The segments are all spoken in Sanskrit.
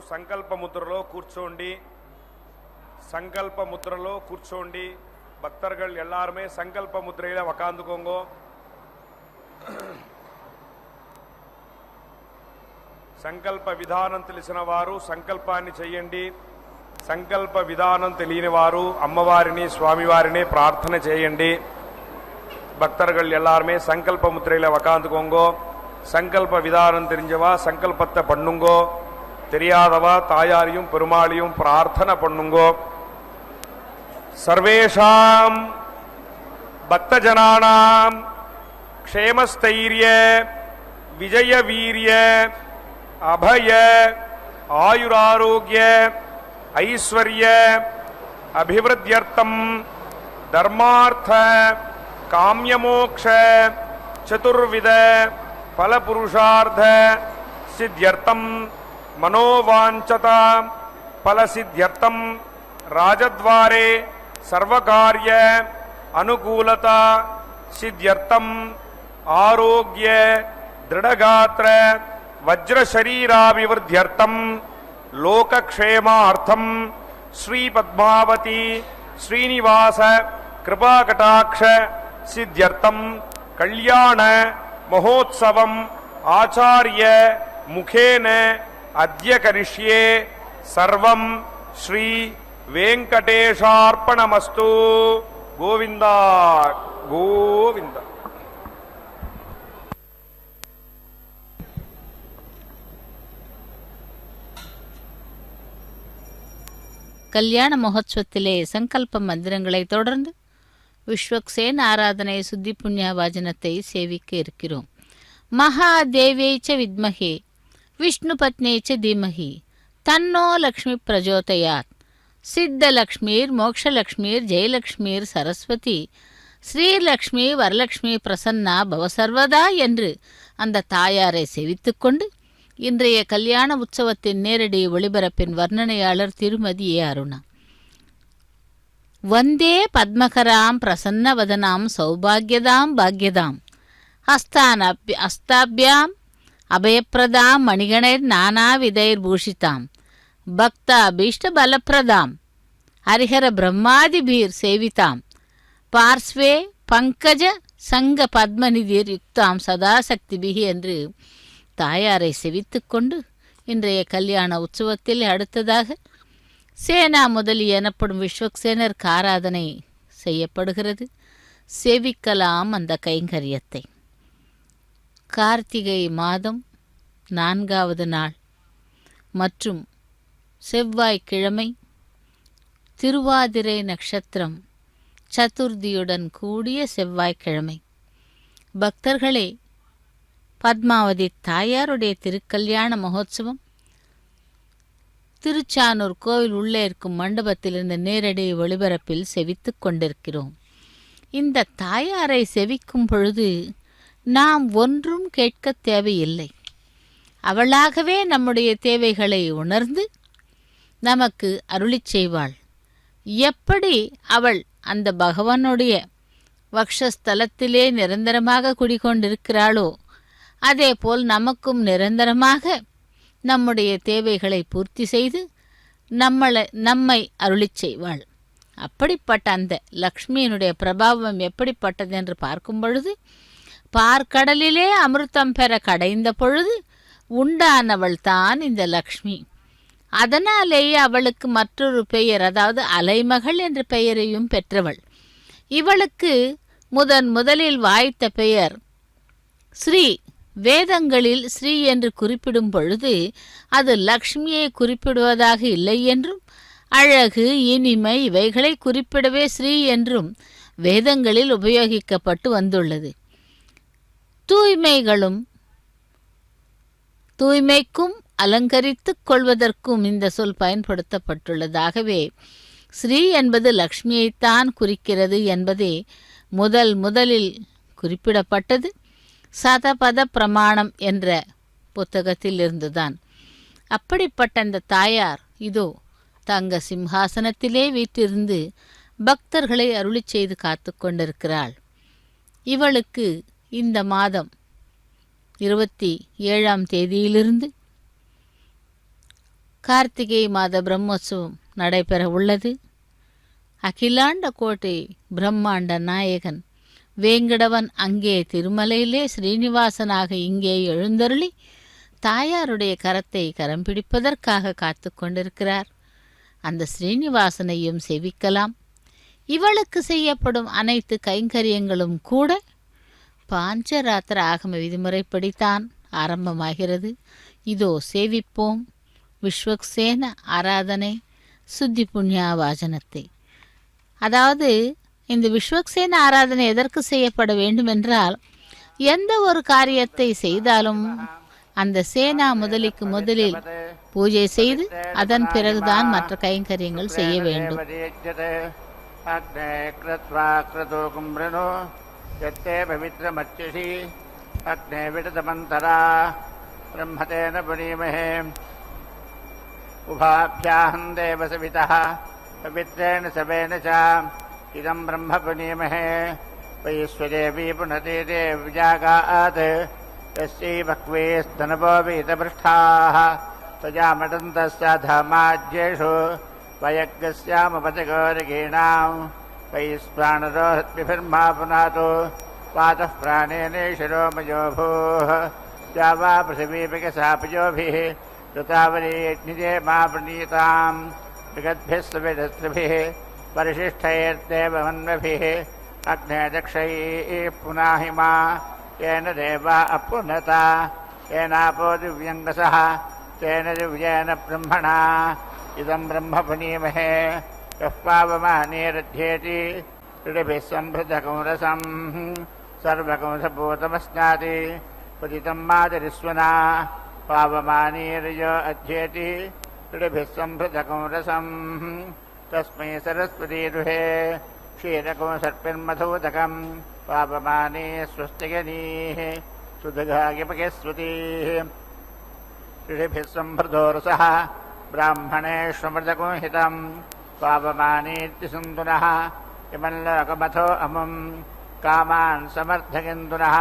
ಸಂಕಲ್ಪ ಮುದ್ರಲೋ ಕೂರ್ಚೋಂಡಿ ಭಕ್ತರುಗಳು ಎಲ್ಲಾರುಮೇ ಸಂಕಲ್ಪ ಮುದ್ರೆயில உட்கார்ந்துக்கோங்க. సంకల్ప విధానం తెలిసిన వారు సంకల్పాన్ని చేయండి. సంకల్ప విధానం తెలియని వారు అమ్మవారిని స్వామివారిని ప్రార్థన చేయండి. பக்தர்கள் எல்லாருமே சங்கல்ப முத்திரையில உக்காந்துக்கோங்கோ. சங்கல்ப விதானம் தெரிஞ்சவா சங்கல்பத்தை பண்ணுங்கோ. தெரியாதவா தாயாரையும் பெருமாளையும் பிரார்த்தனை பண்ணுங்கோ. சர்வேஷாம் பக்தஜனானாம் க்ஷேமஸ்தைரிய விஜய வீரிய அபய ஆயுராரோக்கிய ஐஸ்வர்ய அபிவிருத்தியர்த்தம் தர்மார்த்த காம்யமோக்ஷ சதுர்வித பலபுருஷார்த்த சித்தியர்த்தம் மனோவாஞ்சதா பலசித்தியர்த்தம் ராஜத்வாரே சர்வகாரிய அனுகூலதா சித்தியர்த்தம் ஆரோக்கிய திருடகாத்திர வஜ்ரசரீராபிவிருத்தியர்த்தம் லோகக்ஷேமார்த்தம் ஸ்ரீ பத்மாவதி ஸ்ரீனிவாச கிருபாகடாட்ச சித்தியர்த்தம் கல்யாண மகோத்சவம் ஆச்சாரிய முகேன அத்ய கரிஷ்யே சர்வம் ஸ்ரீ வெங்கடேஷார்ப்பணமஸ்து. கோவிந்தா கோவிந்தா. கல்யாண மகோத்சவத்திலே சங்கல்ப மந்திரங்களை தொடர்ந்து விஸ்வக்சேன் ஆராதனை சுத்தி புண்ணியவாஜனத்தை சேவிக்க இருக்கிறோம். மகாதேவேச்ச வித்மஹே விஷ்ணு பத்னேச்ச தீமஹி தன்னோ லக்ஷ்மி பிரஜோதயாத் சித்தலக்ஷ்மீர் மோக்ஷலக்ஷ்மீர் ஜெயலக்ஷ்மீர் சரஸ்வதி ஸ்ரீலக்ஷ்மி வரலக்ஷ்மி பிரசன்னா பவசர்வதா என்று அந்த தாயாரை சேவித்துக்கொண்டு இன்றைய கல்யாண உற்சவத்தின் நேரடி ஒளிபரப்பின் வர்ணனையாளர் திருமதி ஏ. அருணா. வந்தே பத்மகராம் பிரசன்னவதனாம் சௌபாகியதாம் பாக்யதாம் ஹஸ்தாபியாம் அபயப்பிரதாம் மணிகணைர் நானாவிதைர் பூஷிதாம் பக்தாபீஷ்டபலப்பிரதாம் ஹரிஹர பிரம்மாதிபீர் சேவிதாம் பார்ஸ்வே பங்கஜ சங்க பத்மநிதிர் யுக்தாம் சதாசக்திபிகி என்று தாயாரை செவித்துக்கொண்டு இன்றைய கல்யாண உற்சவத்தில் அடுத்ததாக சேனா முதலி எனப்படும் விஸ்வக்சேனர் ஆராதனை செய்யப்படுகிறது. சேவிக்கலாம் அந்த கைங்கரியத்தை. கார்த்திகை மாதம் 4வது நாள் மற்றும் செவ்வாய்க்கிழமை திருவாதிரை நட்சத்திரம் சதுர்த்தியுடன் கூடிய செவ்வாய்க்கிழமை. பக்தர்களே, பத்மாவதி தாயாருடைய திருக்கல்யாண மகோத்சவம் திருச்சானூர் கோவில் உள்ளே இருக்கும் மண்டபத்திலிருந்து நேரடி ஒளிபரப்பில் செவித்து கொண்டிருக்கிறோம். இந்த தாயாரை செவிக்கும் பொழுது நாம் ஒன்றும் கேட்க தேவையில்லை. அவளாகவே நம்முடைய தேவைகளை உணர்ந்து நமக்கு அருளிச் செய்வாள். எப்படி அவள் அந்த பகவானுடைய வக்ஷஸ்தலத்திலே நிரந்தரமாக குடிகொண்டிருக்கிறாளோ அதேபோல் நமக்கும் நிரந்தரமாக நம்முடைய தேவைகளை பூர்த்தி செய்து நம்மை அருளிச் செய்வாள். அப்படிப்பட்ட அந்த லக்ஷ்மியினுடைய பிரபாவம் எப்படிப்பட்டது என்று பார்க்கும் பொழுது, பார்க்கடலிலே அமிர்தம் பெற கடைந்த பொழுது உண்டானவள் தான் இந்த லக்ஷ்மி. அதனாலேயே அவளுக்கு மற்றொரு பெயர், அதாவது அலைமகள் என்ற பெயரையும் பெற்றவள். இவளுக்கு முதலில் வாய்த்த பெயர் ஸ்ரீ. வேதங்களில் ஸ்ரீ என்று குறிப்பிடும் பொழுது அது லக்ஷ்மியை குறிப்பிடுவதாக இல்லை என்றும், அழகு இனிமை இவைகளை குறிப்பிடவே ஸ்ரீ என்றும் வேதங்களில் உபயோகிக்கப்பட்டு வந்துள்ளது. தூய்மைக்கும் அலங்கரித்துக் கொள்வதற்கும் இந்த சொல் பயன்படுத்தப்பட்டுள்ளதாகவே ஸ்ரீ என்பது லக்ஷ்மியைத்தான் குறிக்கிறது என்பதே முதலில் குறிப்பிடப்பட்டது சதபத பிரமாணம் என்ற புத்தகத்தில் இருந்துதான். அப்படிப்பட்ட அந்த தாயார் இதோ தங்க சிம்ஹாசனத்திலே வீற்றிருந்து பக்தர்களை அருளிச் செய்து காத்து கொண்டிருக்கிறாள். இவளுக்கு இந்த மாதம் 27ஆம் தேதியிலிருந்து கார்த்திகை மாத பிரம்மோற்சவம் நடைபெற உள்ளது. அகிலாண்ட கோட்டை பிரம்மாண்ட நாயகன் வேங்கடவன் அங்கே திருமலையிலே ஸ்ரீனிவாசனாக இங்கே எழுந்தருளி தாயாருடைய கரத்தை கரம் பிடிப்பதற்காக காத்து கொண்டிருக்கிறார். அந்த ஸ்ரீனிவாசனையும் சேவிக்கலாம். இவளுக்கு செய்யப்படும் அனைத்து கைங்கரியங்களும் கூட பாஞ்சராத்திர ஆகம விதிமுறைப்படித்தான் ஆரம்பமாகிறது. இதோ சேவிப்போம் விஸ்வக்சேன ஆராதனை சுத்தி புண்ணியா வாசனத்தை. அதாவது இந்த விஸ்வக்சேன ஆராதனை எதற்கு செய்யப்பட வேண்டும் என்றால், எந்த ஒரு காரியத்தை செய்தாலும் அந்த சேனா முதலிக்கு முதலில் பூஜை செய்து அதன் பிறகுதான் மற்ற கைங்கரியங்கள் செய்ய வேண்டும். उभाभ्याहं देवसवितः पवित्रेण सवेन च इदं ब्रह्म पुनीमहे वैश्वदेवी पुनते देवजागात् तस्यै भक्वे स्तनवो वीतपृष्ठाः त्वजामटन्तस्य धामाज्येषु वयज्ञस्यामुपतिगौरगीणां वैश्वानरो हत्मिभिर्मा पुनातु पातः प्राणेनेशिरोमयो भूः द्यावा पृथिवीपिकसापयोभिः ऋतावरीज्ञिजे मा प्रणीतां विगद्भिः सुविदस्त्रिभिः परिशिष्टैर्देवमन्वभिः अग्ने दक्षैः पुनाहि मा येन देवा अपुनता येनापो दिव्यङ्गसः तेन दिव्येन ब्रह्मणा इदं ब्रह्म पुनीमहे यः पावमानेरध्येति त्रिभिः सम्भृतकंरसं सर्वकंसभूतमस्नाति पतितं मातरिस्वना पावमानीर्यो अध्येति त्रिभिः सम्भृतकंरसं तस्मै सरस्वती दुहे क्षीरकंसर्पिर्मधूदकं पावमाने स्वस्तिगनीः सुदघागिपकेस्वतीः त्रिभिः सम्भृतोरसः ब्राह्मणेष्वमृतकुंहितं पावमानीत्यसुन्दुनः इमल्लोकमथो अमुं कामान् समर्थयन्तुनः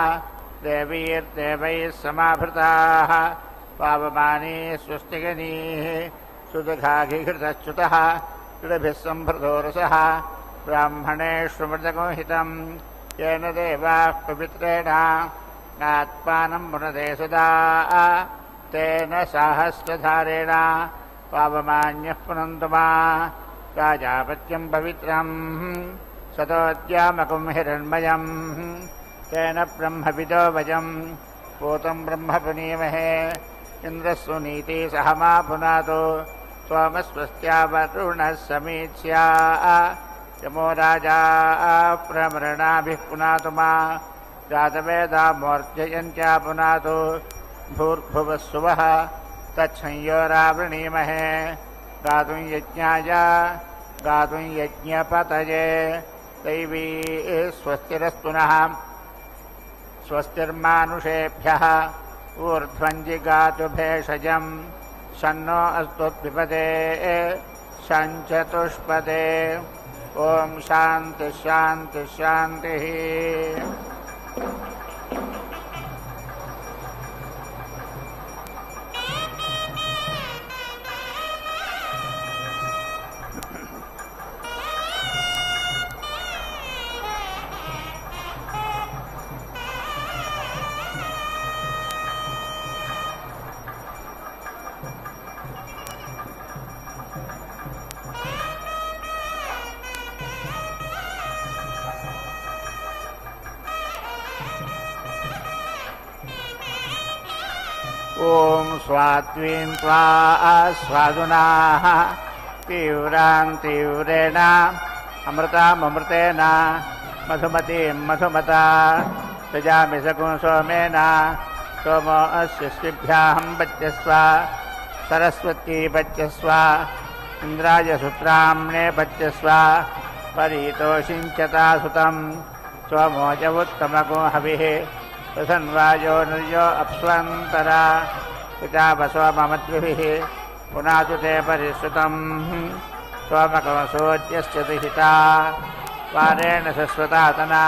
देवीर्देवैः समाभृताः पावमाने स्वस्तिगनीः सुदघाघिघृतच्युतः त्रिभिः सम्भृतोरसः ब्राह्मणेष्वमृतकुंहितं येन देवाः पवित्रेण नात्पानं पुनते सदा तेन साहस्रधारेण पावमान्यः पुनन्तु मा प्राजापत्यं पवित्रं सतोद्यामकं हिरण्मयं तेन ब्रह्मविदो वयं पूतं ब्रह्म पुनीमहे इन्द्रस्वनीति सह मा पुनातु सोमस्वस्त्यावरुणः समीच्या यमो राजा प्रमृणाभिः पुनातु मा जातवेदा मोर्जयन्त्या पुनातु भूर्भुवस्सुवः तच्छंयोरावृणीमहे गातुं यज्ञाय गातुं यज्ञपतये दैवी स्वस्तिरस्तु नः स्वस्तिर्मानुषेभ्यः ऊर्ध्वञ्जिगातु भेषजं शन्नो अस्तुद्विपदे शञ्चतुष्पदे ॐ शान्तिः शान्तिः शान्तिः. ॐ स्वात्वीं त्वा स्वादुनाः तीव्रां तीव्रेण अमृतामृतेन मधुमतीं मधुमता त्यजामि सकुं सोमेन सोमो अस्य स्विभ्याहं पच्यस्व सरस्वती पच्यस्व इन्द्राय सुत्राम्ने पच्यस्व परीतोषिञ्चता सुतं सोमो च उत्तमको हविः प्रसन्वायो निर्यो अप्स्वन्तरा पिता वसोममद्भिः पुनातु ते परिश्रुतं सोमकमसोद्यस्य दुहिता वारेण शश्वतातना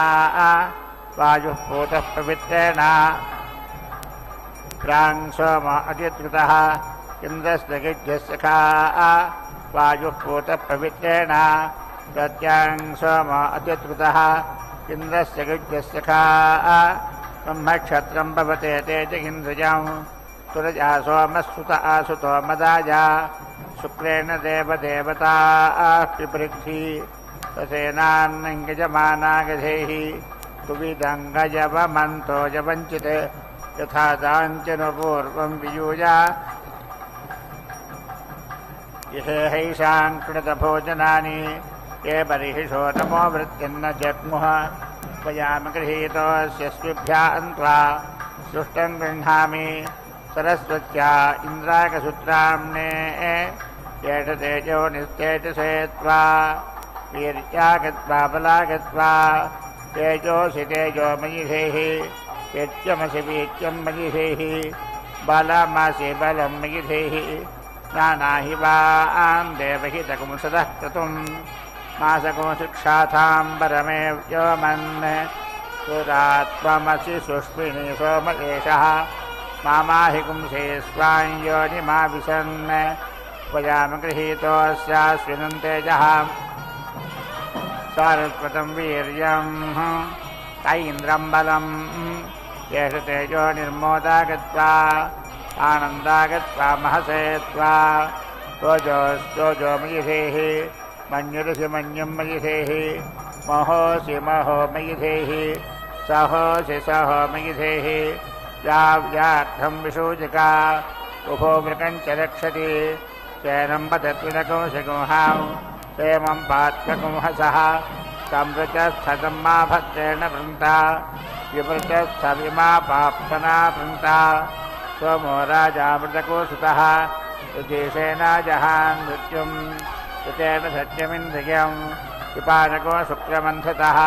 वायुः पूतः पवित्रेण प्राङ् सोम अतिद्रुतः इन्द्रस्य गिज्जस्य खा वायुः पूतपवित्रेण प्रत्यां सोमो अत्युत्कृतः इन्द्रस्य गिज्जस्य खा ब्रह्मक्षत्रं भवते तेजगिन्द्रजं तुरजा सोमस्तुत आसुतो मदाजा शुक्रेण देवदेवता पिपृक्षि तसेनान्नङ्गजमानागधेः कुविदङ्गजवमन्तो जवञ्चित् यथा दाञ्चनु पूर्वं वियूजा यशेहैषां कृतभोजनानि ये बर्हिषो नमो वृत्तिर्न जग्मुः त्वयाम गृहीतोऽस्य स्विभ्या अन्त्वा सुष्टं गृह्णामि सरस्वत्या इन्द्रागसूत्राम्ने येष तेजो निस्तेजसे त्वा वीर्यागत्वा बलागत्वा तेजोऽसि तेजोमयि धेहि वीत्यमसि वीत्यं मयि धेहि बलमसि बलं मयि धेहि ज्ञानाहि वां देवहितकुंसदः क्रतुं मासको शिक्षाथां परमेव्योमन् सुरात्वमसि सुष्मिनि सोम एषः मामाहि पुंसे स्वां योनिमाविशन् त्वयाम गृहीतोऽस्याश्विनं तेजः सारस्वतं वीर्यं ऐन्द्रं बलं येष तेजो निर्मोदागत्वा आनन्दागत्वा महसे त्वा तेजोस्तोजो मयि धेहि मन्युरसि मन्युं मयि धेहि महोऽसि महो मयि धेहि सहोऽसि सहो मयि धेहि व्याघ्रं विशूचिका उभो मृगं च रक्षति चैनं पतत्विनकंशगुहां क्षेमं पात्रकुंहसः संवृचस्थतं मा भद्रेण वृन्ता विवृचस्थविमा पाप्तना वृन्ता सोमो राजामृतकोसुतः युजेशेन जहान् मृत्युं ऋतेन सत्यमिन्द्रियं विपानको शुक्रमन्थतः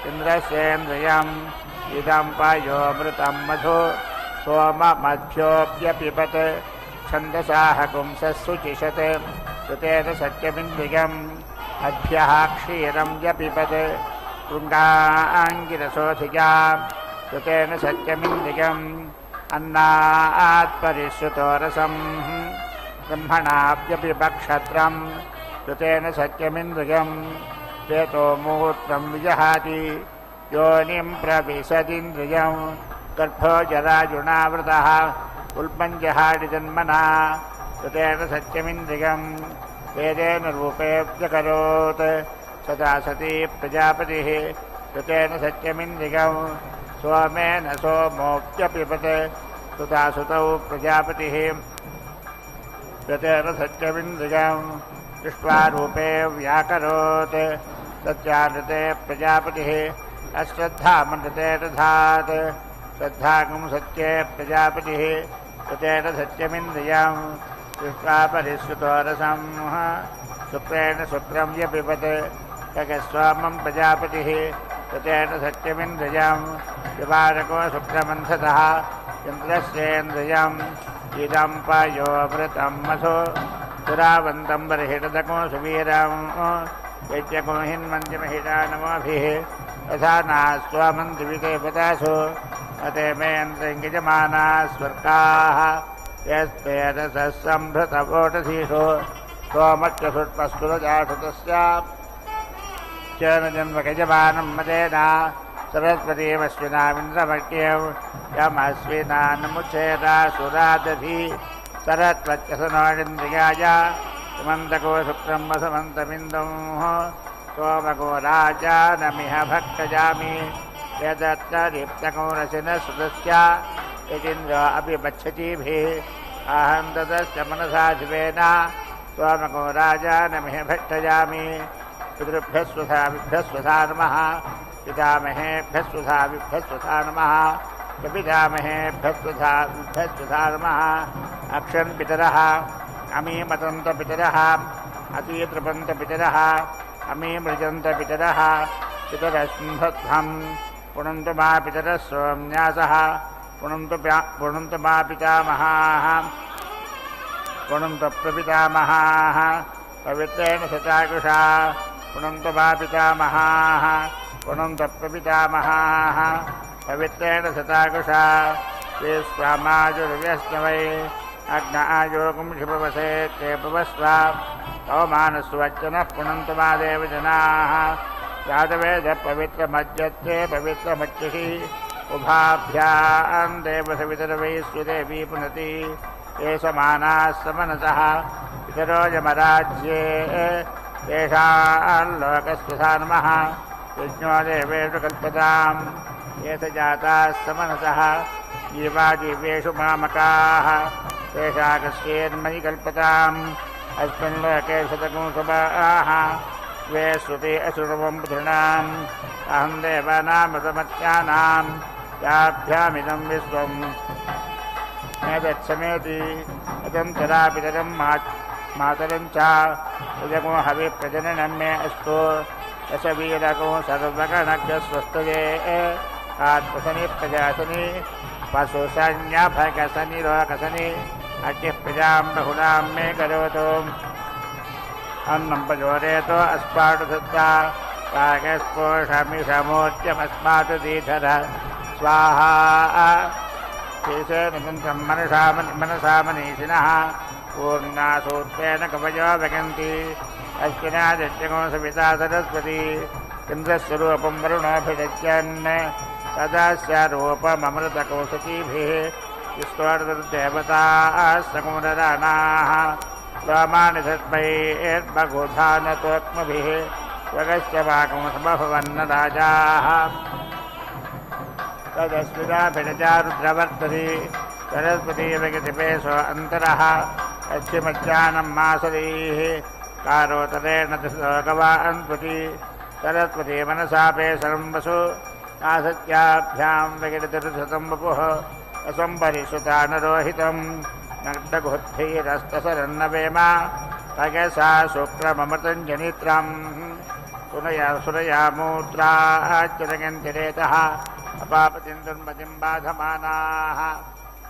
इन्द्रस्येन्द्रियम् इदं पायोऽमृतं मधु सोममध्योऽप्यपिबत् छन्दसाः पुंसः सुचिषत् ऋतेन सत्यमिन्द्रियम् अभ्यः क्षीरं व्यपिबत् शृङ्गाङ्गिरसोऽधिजा ऋतेन सत्यमिन्द्रियम् अन्नात् परिश्रुतो रसं ब्रह्मणाप्यपिबक्षत्रं ऋतेन सत्यमिन्द्रियम् श्वेतो मूत्रं विजहाति योनिं प्रविशदिन्द्रियं गर्भो जराजुणावृतः उल्पञ्जहाडिजन्मना ऋतेन सत्यमिन्द्रियं वेदेन रूपेऽप्यकरोत् सदा सती प्रजापतिः ऋतेन सत्यमिन्द्रियं सोमेन सोमोऽप्यपिबत् सुता सुतौ प्रजापतिः ऋतेन सत्यमिन्द्रियं दृष्ट्वा रूपे व्याकरोत् सत्यानृते प्रजापतिः अश्रद्धामनृते दधात् श्रद्धागं सत्ये प्रजापतिः ऋतेन सत्यमिन्द्रियं दृष्ट्वा परिश्रुतो रसं शुक्रेण शुक्रं व्यपिबत् खगस्वामं प्रजापतिः ऋतेन सत्यमिन्द्रियं विपानको शुक्रमन्थतः इन्द्रस्येन्द्रियम् इदं पायोऽमृतं मधु सुरावन्तं बर्हिषदको सुवीरं वैद्यको हिन्मन्त्यमहिता नमोभिः यथा नास्त्वामन्त्रिविदेवतासु अते मेन्द्रङ्गिजमाना स्वर्गाः यस्तेजसः सम्भृतवोटधीषु सोमच्चसुट्पस्कुलजाषुतस्य चन जन्मगजमानं मदेन सरस्वतीमश्विनामिन्द्रमज्ञं यमश्विनान्मुच्छेदा सुरादधि सरत्वच्चसनोरिन्द्रियाय सुमन्तको शुक्रं वसुमन्तमिन्दं सोमको राजानमिह भक्षयामि यदत्तदीप्तकौरसिनः सुतस्य यतीन्द्र अपि गच्छतीभिः अहं ततश्च मनसा शिवेन सोमको राजानमिह भक्षयामि पितृभ्यः स्वधाभिभ्यः स्वधा नमः पितामहेभ्यः स्वधाभिभ्यः स्वधा नमः प्रपितामहेभ्यः स्वधाभिभ्यः स्वधा नमः अक्षन् पितरः अमीमतन्त पितरः अतीतृपन्त पितरः अमीमृजन्त पितरः पितरस्मभ्यं पुनन्तु मा पितरः सोम्यासः पुनन्तु मा पितामहाः पुनन्तु प्रपितामहाः पवित्रेण शताकुषा पुनन्तु मा पितामहाः पुनन्तु प्रपितामहाः पवित्रेण शताकुषा ते स्वामाजुर्व्यस्नवै अग्न आयोगं शिववसे ते भवस्व कौमानस्वच्चनः पुनन्तु मा देव जनाः यादवेद पवित्रमज्जत्ते पवित्रमच्युषि उभाभ्यां देवसवितरवैस्वदेवी पुनति ये समानाः समनसः पितरो यमराज्ये तेषाल्लोकस्वधा नमः यज्ञो देवेषु कल्पताम् ये स जाताः समनसः जीवाजीवेषु मामकाः तेषाकस्येन्मयि कल्पताम् अस्मिन् लोके शतकुंसभाः द्वे श्रुते असुरवं पुतॄणाम् अहं देवानामृतमत्यानां याभ्यामिदं विश्वम् एतत्समेति अतन्तरा पितरं मातरं च उदगो हविप्रजननं मे अस्तु दशवीरको सर्वगणज्ञस्वस्तये आत्मसनि प्रजासनि पशुसन्याभगसनि लोकसनि अग्निः प्रजां बहुलां मे करोतु अन्नं पजोरेतो अस्माटु सत्ता रागस्पोषमिषमोच्यमस्मात् दीधर स्वाहा शेषेन मनसा मनीषिणः पूर्णासूत्रेण कवयो वगन्ति अश्विनादित्यगो सविता सरस्वती इन्द्रस्वरूपं वरुणोऽभिषज्यन् तदास्यारूपममृतकौसतीभिः विष्णोर्देवताः सकुमरराणाः रामाणि धर्मैर्बहुधानतोक्मभिः स्वगस्य वाकंसमभवन्न राजाः तदस्विनाभिरजा रुद्रवर्तति सरस्वती विगतिपेशो अन्तरः पश्चिमज्ञानं मासरीः कारोतरेण गवान्वति सरस्वती मनसापे सर्वं वसु नासत्याभ्यां विगतिर्शतं वपुः असम्परिसुता नरोहितं नग्नगुद्धैरस्तसरन्नवेम भगसा शुक्रममृतं जनित्रं सुरया मूत्राच्चरगन्तिरेतः अपापतिं दुर्मतिं बाधमानाः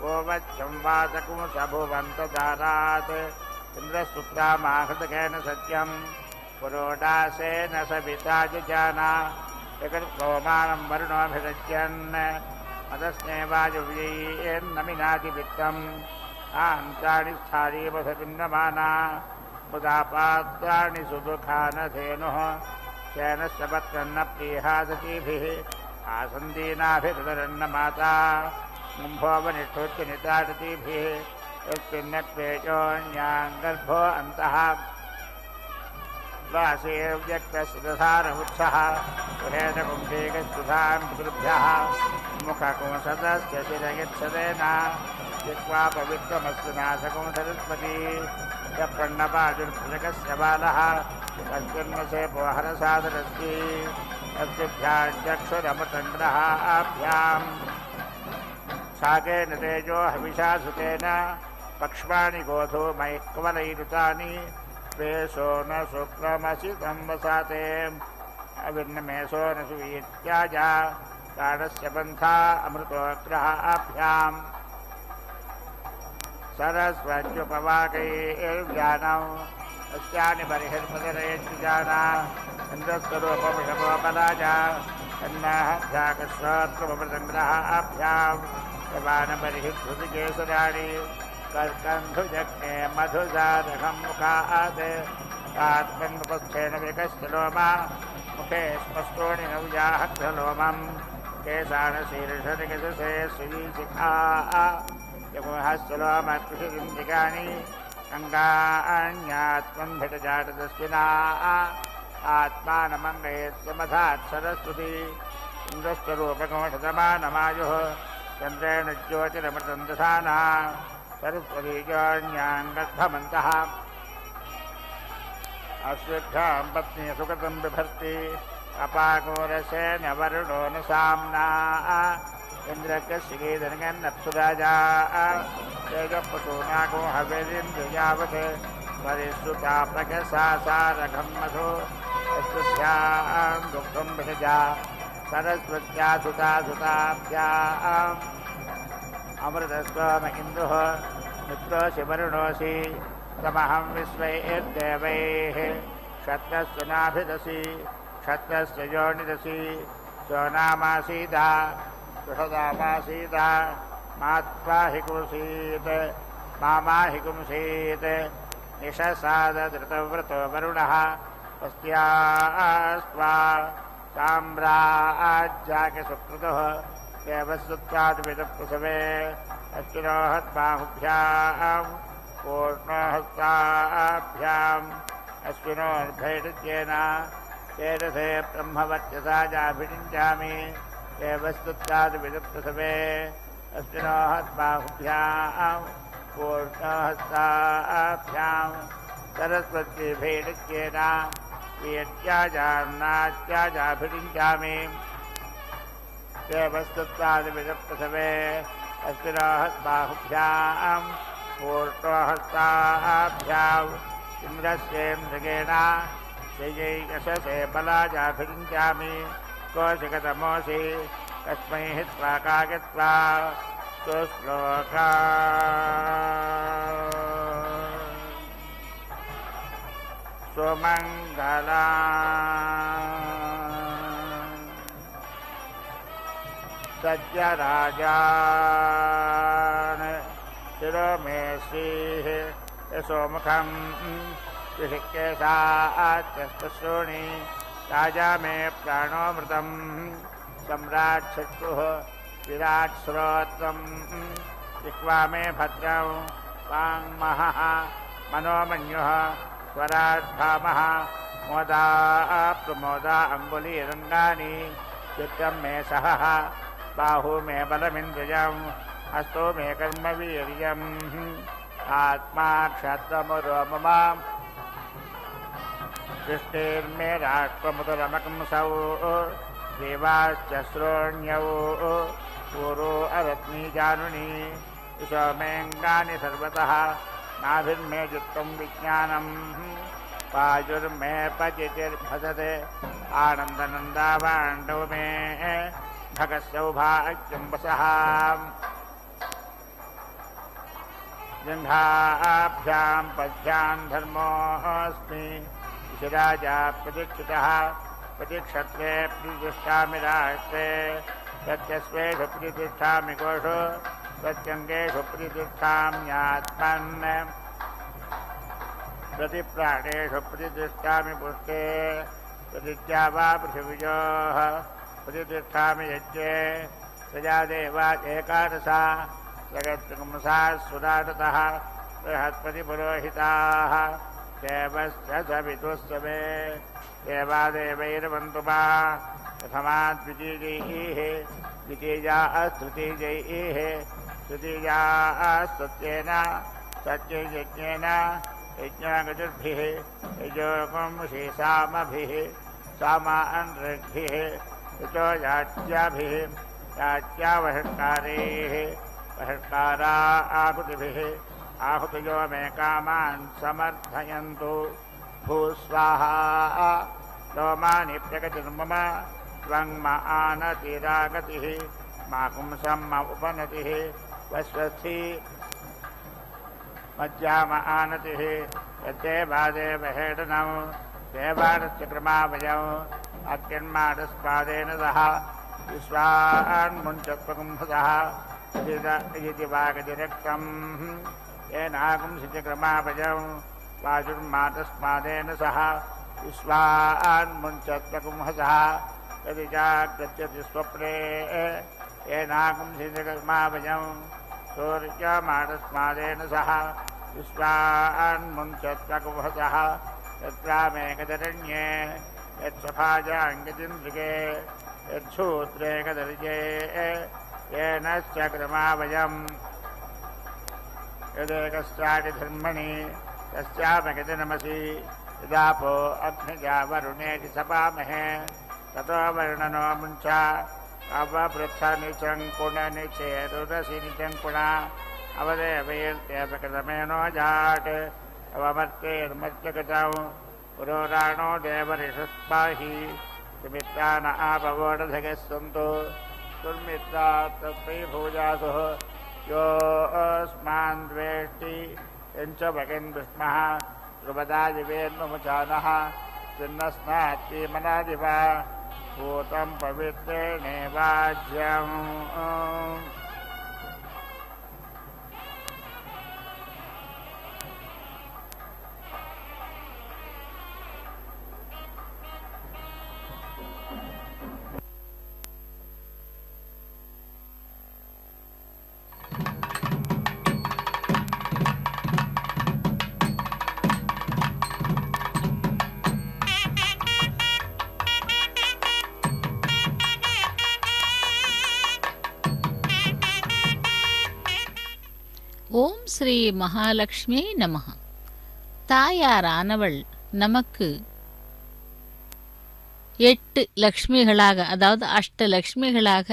गोवच्छं वासकुंसभुवन्तदारात् इन्द्रसुप्तामाहृतकेन सत्यं पुरोडासेन सविता जजाना जगत्कौमानं वरुणोऽभिरज्यन् मदस्नेवायुव्यैर्नमिनाति वित्तम् आन्तानि स्थारीवसपिन्नमाना मुदा पात्राणि सुदुःखानधेनुः शयनस्य पत्रन्न प्रीहासतीभिः आसन्दीनाभिरुदरन्न माता मुम्भोपनिष्ठोच्च निताडतीभिः यस्मिन्नत्वेजोऽन्याङ्गर्भो अन्तः वासेव्यक्तस्रधारवृक्षः सुरेण कुम्भीकस्तुधां पितृभ्यः मुखकुंसदस्य शिरयत्सदेन जिह्वा पवित्रमस्तु नासकुं सरस्वती यप्पण्णपाजुर्भुजगस्य बालः तस्मिन्नसेपो हरसादरस्ति तस्भ्याञ्चक्षुरमतन्द्रः आभ्याम् साकेन तेजो हविषा सुतेन पक्ष्माणि गोधो मैक्वलैरुतानि पेशो न शुक्रमसितं वसाते अविर्नमेशो न सुवीत्याजा प्राणस्य पन्था अमृतोग्रहाभ्याम् सरस्वत्युपवाकैर्व्यानौ अस्यानि बर्हिर्मदरयज्जाना इन्द्रस्वरूपमिषमोपराजा अन्नाभ्याकस्वात्मृतङ्ग्रहाभ्याम् प्रवानबर्हिद्धुतिकेसराणि कर्कन्धुजग्ने मधुजारघं मुखात् आत्मन्मुपस्थेन विकस्य लोमा मुखे स्पष्टोणि नौजाहग्रलोमम् केशानशीर्षनिकशसे श्रीशिखा यमुहस्य लोमकृषिरिन्दिकानि अङ्गान्यात्मन्भिटजाटदस्विना आत्मानमङ्गयस्वमधात् सरस्वती इन्द्रस्वरूपकोशतमानमायुः चन्द्रेण ज्योतिरमृतं दधाना सरस्वतीजोऽन्याङ्गर्भमन्तः अश्वभ्यां पत्नी सुकृतं बिभर्ति अपाकोरसेन वरुणो न साम्ना इन्द्रकशिगीधर्गन्नप्सुराजा तेजपशूनाको हवेरिन्द्रयावत् परिश्रुता प्रकसासारघं मधु अश्वभ्यां दुःखं विषजा सरस्वत्या सुताभ्याम् अमृतस्वम इन्दुः मित्रोऽसि वरुणोऽसि तमहं विश्वैर्देवैः क्षत्रस्य नाभिदसि क्षत्रस्य योनिदसि स्वनामासीदा सुषदामासीदा मात्वा हि कुरुसीत् मामाहि पुंसीत् निशसादधृतव्रतो वरुणः अस्त्यास्त्वा साम्राज्याकसुकृतः देवस्तुत्याद्विदप्रसवे अश्विनो हत्बाहुभ्यां पूर्णहस्ताभ्याम् अश्विनोर्भैरुत्येन तेजसे ब्रह्मवर्चसा जाभिषिञ्चामि देवस्तुत्याद्विदप्रसवे अश्विनो हत्बाहुभ्यां पूर्णहस्ताभ्याम् सरस्वतीभैरुत्येन वीर्याजान्नात्याजाभिषिञ्चामि देवस्तुत्याद्विदप्रसवे अश्विनो हस्ताहुभ्यां पूर्णहस्ताभ्याम् इन्द्रस्येन्द्रगेण शयैकशसे बलाजाभिषिञ्चामि कौशिकतमोऽसि कस्मै हित्वा कागत्वा सुश्लोका सुमङ्गला सज्जराजान् शिरो मे श्रीः यशोमुखम् त्रिशिकेशाच्चस्तश्रोणि राजा मे प्राणोऽमृतम् सम्राट्चक्षुः विराट् श्रोत्रम् जिह्वा मे भद्रं वाङ्महः मनोमन्युः स्वराद्भामः मोदा प्रमोदा अङ्गुलीरङ्गानि चित्तं मे सहः बाहु मे बलमिन्द्रियम् हस्तो मे कर्मवीर्यम् आत्मा क्षत्रमुरो मम दृष्टिर्मे राष्ट्रमुदरमकंसौ देवाश्च श्रोण्यौ पूरो अरत्नी जानुनी दिशो मेऽङ्गानि सर्वतः नाभिर्मे युक्तं विज्ञानम् वायुर्मे पचितिर्भसते आनन्दनन्दावाण्डौ मे भगस्यौभाग्यं वसः जङ्घाभ्यां पद्भ्यां धर्मोऽस्मि ऋषिराजा प्रतीक्षितः प्रतीक्षत्वे प्रतिष्ठामि राष्ट्रे प्रत्यस्वेषु प्रतिष्ठामि कोषु प्रत्यङ्गेषु प्रतिष्ठाम्यात्मन् प्रतिप्राणेषु प्रतिष्ठामि पुष्टे प्रतिज्ञा वा पृथिव्योः प्रतिष्ठामि यज्ञे प्रजा देवा एकादशा जगत्पुंसा सुराटतः बृहस्पतिपुरोहिताः देवश्च सवितुश्च मे देवादेवैर्वन्तु मा प्रथमा द्वितीयैः द्वितीया तृतीयैः तृतीया स्तुत्येन सत्ययज्ञेन यज्ञागतिर्भिः यजोगुंषि सामभिः सामान्ऋग्भिः यजो याज्ञाभिः याज्ञावहत्कारैः वहत्कारा आहुतिभिः आहुतयो मे कामान् समर्थयन्तु भूस्वाहा लोमानि प्रगतिर्मम त्वं म आनतिरागतिः मा पुंसं म उपनतिः वस्वस्थि मज्जाम आनतिः यद्देवादेवहेडनौ देवानस्य क्रमावयौ अत्यन्मानस्पादेन सह विश्वान्मुञ्चत्वकुंभसः इति वागतिरक्तम् येनागुंसितक्रमावयौ वाजुर्मातस्मादेन सह विश्वान्मुञ्चत्वकुंभसः यदि जागच्छति स्वप्ने येनागुंसितक्रमावयौ सूर्यमातस्मादेन सह विश्वान्मुञ्चत्वकुंभसः यत्रामेकदरण्ये यत्सभाजाङ्गतिन्द्रिके यच्छूत्रे कदर्ये येनश्च क्रमावयम् यदेकस्यादिधर्मणि तस्यामगतिनमसि यदापो अग्निजा वरुणेति सपामहे ततो वर्णनो मुञ्च अवपृच्छनिचङ्कुणनिचेरुरसि निचङ्कुणा अवदेवैर्देवकृतमेनो जाट् अवमर्तेर्मर्त्यगतौ पुरोराणो देवरिषस्पाहि सुमित्रान आपवोढधगः सन्तु दुर्मित्रा तस्मै भूजासुः यो अस्मान् द्वेष्टि यञ्च भगन् विष्मः ध्रुवदादिवेन्मुचानः चिन्नस्नात्ति मनादिवा भूतं पवित्रेणेवाज्यम् ஓம் ஸ்ரீ மகாலட்சுமி நமः. தாயாரானவள் நமக்கு 8 லக்ஷ்மிகளாக, அதாவது அஷ்டலக்ஷ்மிகளாக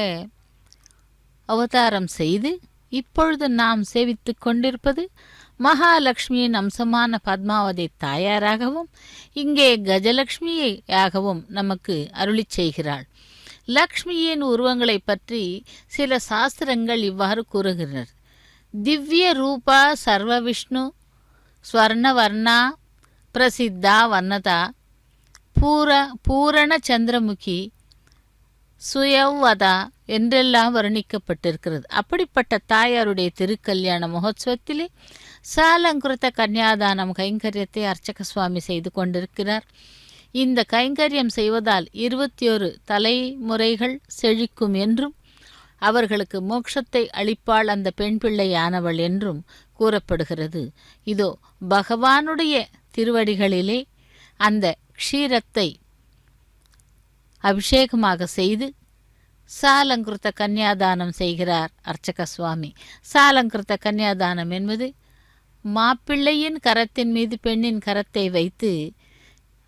அவதாரம் செய்து இப்பொழுது நாம் சேவித்துக் கொண்டிருப்பது மகாலட்சுமியின் அம்சமான பத்மாவதி தாயாராகவும் இங்கே கஜலட்சுமியாகவும் நமக்கு அருளிச் செய்கிறாள். லக்ஷ்மியின் உருவங்களை பற்றி சில சாஸ்திரங்கள் இவ்வாறு கூறுகின்றனர். திவ்ய ரூபா சர்வவிஷ்ணு ஸ்வர்ணவர்ணா பிரசித்தா வர்ணதா பூரண சந்திரமுகி சுயவதா என்றெல்லாம் வர்ணிக்கப்பட்டிருக்கிறது. அப்படிப்பட்ட தாயாருடைய திருக்கல்யாண மகோத்சவத்திலே சாலங்கிருத்த கன்னியாதானம் கைங்கரியத்தை அர்ச்சக சுவாமி செய்து கொண்டிருக்கிறார். இந்த கைங்கரியம் செய்வதால் 21 தலைமுறைகள் செழிக்கும் என்றும் அவர்களுக்கு மோட்சத்தை அளிப்பாள் அந்த பெண் பிள்ளையானவள் என்றும் கூறப்படுகிறது. இதோ பகவானுடைய திருவடிகளிலே அந்த க்ஷீரத்தை அபிஷேகமாக செய்து சாலங்கிருத்த கன்னியாதானம் செய்கிறார் அர்ச்சக சுவாமி. சாலங்கிருத்த கன்னியாதானம் என்பது மாப்பிள்ளையின் கரத்தின் மீது பெண்ணின் கரத்தை வைத்து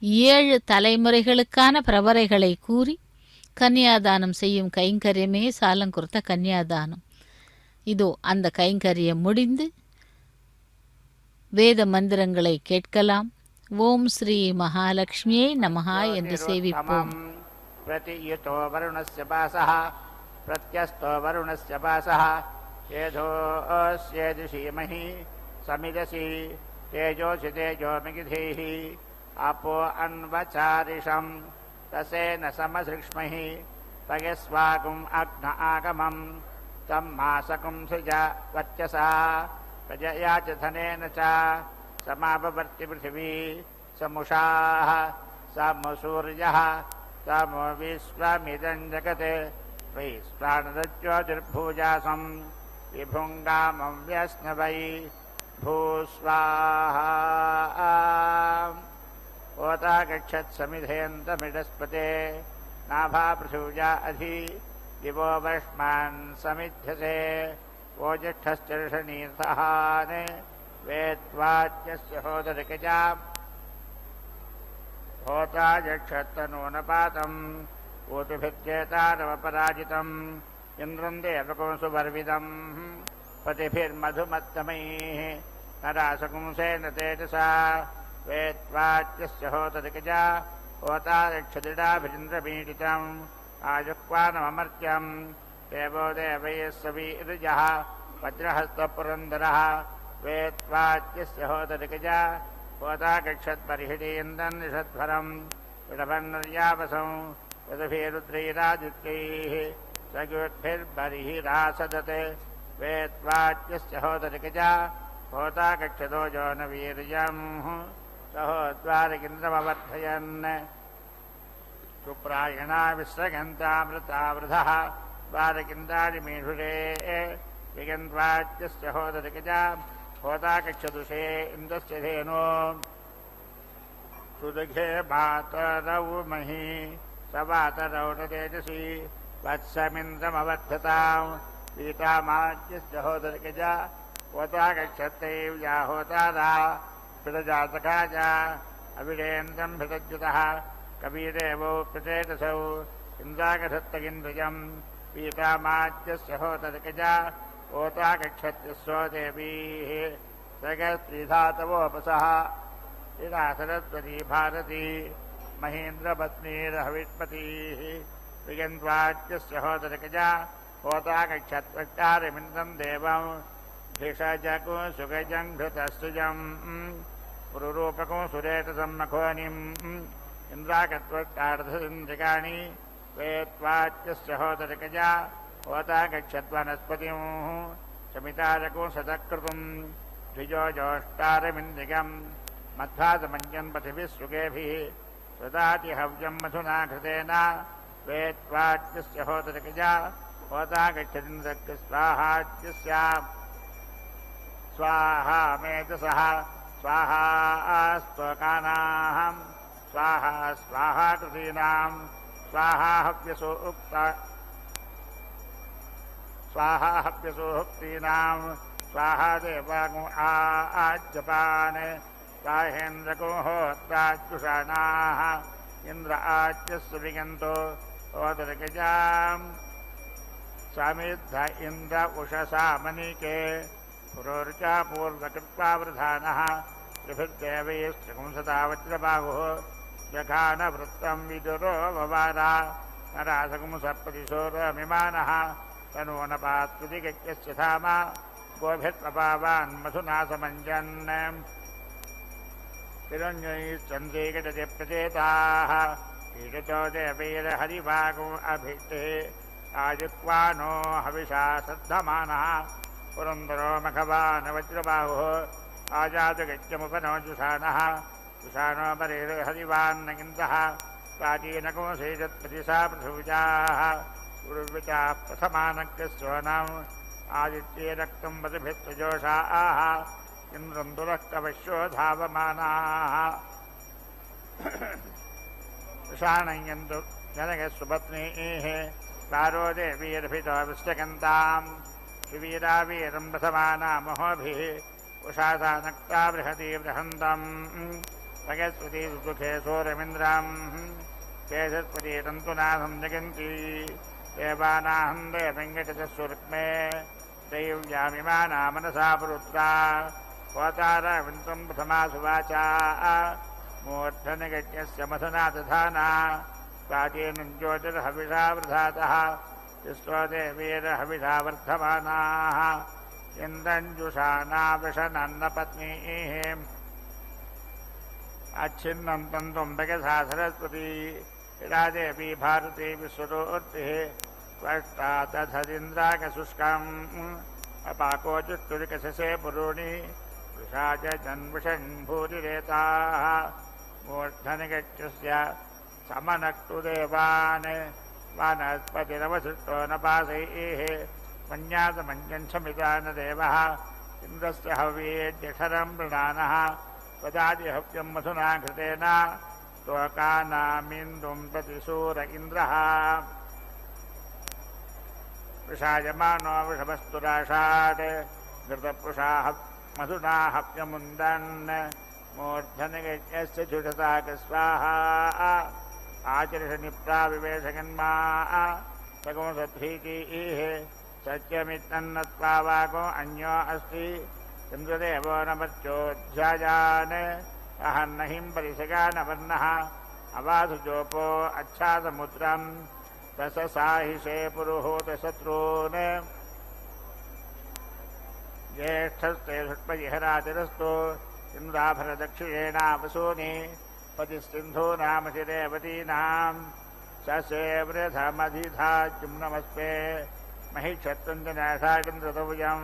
7 தலைமுறைகளுக்கான பிரபரைகளை கூறி கன்னியாதானம் செய்யும் கைங்கரியமே சாலங்கிருத்த கன்னியாதானம். இதோ அந்த கைங்கரியம் முடிந்து வேத மந்திரங்களை கேட்கலாம். ஓம் ஸ்ரீ மகாலட்சுமியே நமஹா என்று சேவிப்போம். प्रतियुतो वरुणस्य पासः प्रत्यस्तो वरुणस्य पासः येधोऽस्येदुषीमहि समिदसि तेजोषि तेजोमिगिधीः आपो अन्वचारिषम् तसेन समसृक्ष्महि तयस्वाकुम् अग्न आगमम् तं मासकुं सृजा वर्चसा प्रजया च धनेन च समापवर्ति पृथिवी समुषाः समसूर्यः तमो विश्वमिदं जगत् वैश्वानरज्योतिर्भुजासं विभुङ्गामं व्यस्नवै भूस्वाहा होता गच्छत्समिधेन्दमिडस्पते नाभा पृथिव्या अधि दिवो वर्ष्मान् समिध्यसे ओजिष्ठश्चर्षणीर्थहान् वेत्वाच्यस्य होदरिकजा होता जक्षत्तनूनपातम् ऊतुभिद्येतारवपराजितम् इन्द्रम् देवकुंसुवर्विदम् पतिभिर्मधुमत्तमैः नरासकुंसेन तेजसा वेत्वाच्यस्य होतरिकजा होता रक्षदिडाभिरिन्द्रपीडितम् आजुह्वानममर्त्यम् देवो देवैः सवीर्यः वज्रहस्तपुरन्दरः वेत्वाच्यस्य होतरिकजा होता गच्छत्बर्हिडीन्दन् निषध्वरम् विडभन्नर्यावसम् यदभिरुद्रैरादित्यैः सगुद्भिर्बर्हिरासदत् वेत्वाच्यस्य होतरिकजा होता गच्छतो जोनवीर्यम् सहोद्वारगिन्द्रमवर्धयन् सुप्रायणा विस्रगन्तामृतावृधः द्वारगिन्दारिमीषुरे विगन्त्वाच्यस्य होतरिकजा होता गच्छतुषे इन्द्रस्य धेनो सुदघे मातरौ मही सवातरौ न तेजसी वत्समिन्द्रमवर्धताम् पीतामाच्यस्य होतरिकजा होता गच्छत्यैव्या होतारा प्रजातकाजा अविडेन्द्रम् भृतज्युतः कवीरेवौ प्रचेतसौ इन्द्रागधत्तगिन्द्रियम् पीतामाच्यस्य होतरिकजा होता गच्छत्यस्यो देवीः जगत्त्रिधातवोपसः इरा सरस्वती भारती महेन्द्रपत्नीरहविष्पतिः विगन्त्वाच्यस्य होतरिकजा होता गच्छत्वच्चारिमिन्द्रम् देवम् भिषजकु सुगजम् घृतस्तुजम् पुरुरूपकु सुरेतसम् मखोनिम् इन्द्रागत्वच्चार्धन्द्रिकाणि वेत्वाच्यस्य होतरिकजा होता गच्छद्वनस्पतिम् शमितारकु सतकृतुम् द्विजो जोष्टारमिन्द्रिकम् मध्वासमञ्जन् पथिभिः सुगेभिः स्वदाति हव्यम् मधुना घृतेन वेत्वाच्यस्य होतरिकजा होता गच्छदिन्द्रस्य स्वाहाच्यस्य स्वाहा मेधसः स्वाहा स्तोकानाम् स्वाहा स्वाहा कृतीनाम् स्वाहा हव्यसो उक्ता स्वाहा हव्यसोक्तीनाम् स्वाहा देवागुं आज्यपान् स्वाहेन्द्रगो होत्राच्युषाणाः इन्द्र आच्यस्य विगन्तो ओदर्गजाम् समिद्ध इन्द्र उषसा मनीके पुरोर्चा पूर्वकृत्वा वृधानः त्रिभिर्देवैश्चकुंसता वज्रबाहुः जघानवृत्तं विदुरो ववारा नरासकुंसप्रतिशोरमिमानः तनूनपात्कृतिगत्यस्य धामा गोभिर्प्रपावान् मधुना समञ्जन् तिरञ्जैश्चन्द्रीकटति प्रचेताः कीटचो देवैर्हरिवागो अभिष्टे आयुक्वानो हविषा श्रद्धमानः पुरन्दरो मखवान् वज्रबाहुः आजातगत्यमुपनो जुषाणः जुषाणो बलिर्हरिवान्नगिन्दः प्राचीनकुंसेजत्प्रतिशा पृथिव्याः उर्विचाः प्रथमानग्रस्योनम् आदित्ये रक्तं वसुभिस्त्रजोषाः इन्द्रं दुरस्तवश्यो धावमानाः जुषाणयन्तु जनकस्वपत्नीः पारो देवीर्भितो विष्टकन्ताम् शिवीरावीरं प्रथमाना महोभिः उषासा नक्ता बृहती बृहन्तम् भगस्पति सुखे सोरमिन्द्रम् केशस्पति तन्तुनाथं जगन्ति देवानाहं देवङ्गटचस्वरुक्मे दैव्यामिमाना मनसा पुरुत्रा होतारविन्तं प्रथमा सुवाचा मूर्धनिगज्ञस्य मथना दधाना प्राचीनं ज्योतिर्हविषा वृधातः तिस्रो देवीर्हविषा वर्धमानाः इन्द्रञ्जुषाणा वृषनन्नपत्नीः अच्छिन्नं तन्तुम्बकसा सरस्वती इरा देवी भारती विश्वरोर्तिः त्वष्टा दधदिन्द्राकशुष्कम् अपाकोचित्तुरिकशसे पुरूणि वृषा च जन्विषन् भूरिरेताः मूर्धनिगच्छस्य समनक्तु देवान् वानस्पतिरवसृष्टो न पासैः मन्यासमञ्जन्समिता न देवः इन्द्रस्य हव्येद्यक्षरं मृणानः वदादिहव्यं मधुना घृतेन त्वकानामिन्दुं प्रतिशूर इन्द्रः वृषायमानो वृषभस्तुराशात् घृतपुषाः मधुना हव्यमुन्दन् मूर्धनिगज्ञस्य जुषसाकस्वाहा आचरिषनिप्राविवेशगन्मा सकुंसद्भीतिः सत्यमित्तन्नत्वा वागो अन्यो अस्ति इन्द्रदेवो न मर्त्योऽध्यायान् अहन्नहिं परिसगानवर्णः अवाधुजोपो अच्छासमुद्रम् दशसाहिषे पुरुहूतशत्रून् ज्येष्ठस्ते षट्पजिहरातिरस्तु इन्द्राभरदक्षिणेनावसूनि पतिस्सिन्धूनामशिरेवतीनां ससे वृथमधिधाजुम्नमस्मे महिक्षत्रञ्जनाशाकिन्द्रतव्यं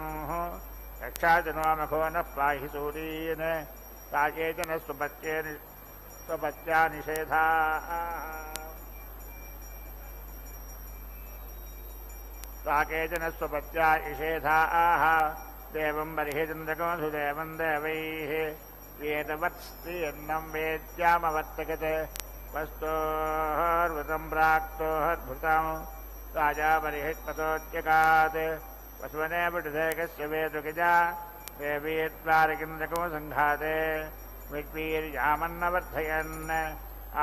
रक्षाजनो मखो नः पाहि सूरीन् ताये च न स्वपत्या निषेधाः ताके च न स्वपत्या निषेधाः देवं बर्हिचन्द्रको सुदेवं देवैः वेदवत्स्त्रीर्नं वेद्यामवर्तकत् वस्तोर्वृतं प्राक्तोर्भृतं राजा बर्हित्पतोच्यकात् वसवने पटुधेकस्य वेदुकजा देवीर्द्वारकिन्द्रको सङ्घाते विद्वीर्यामन्नवर्धयन्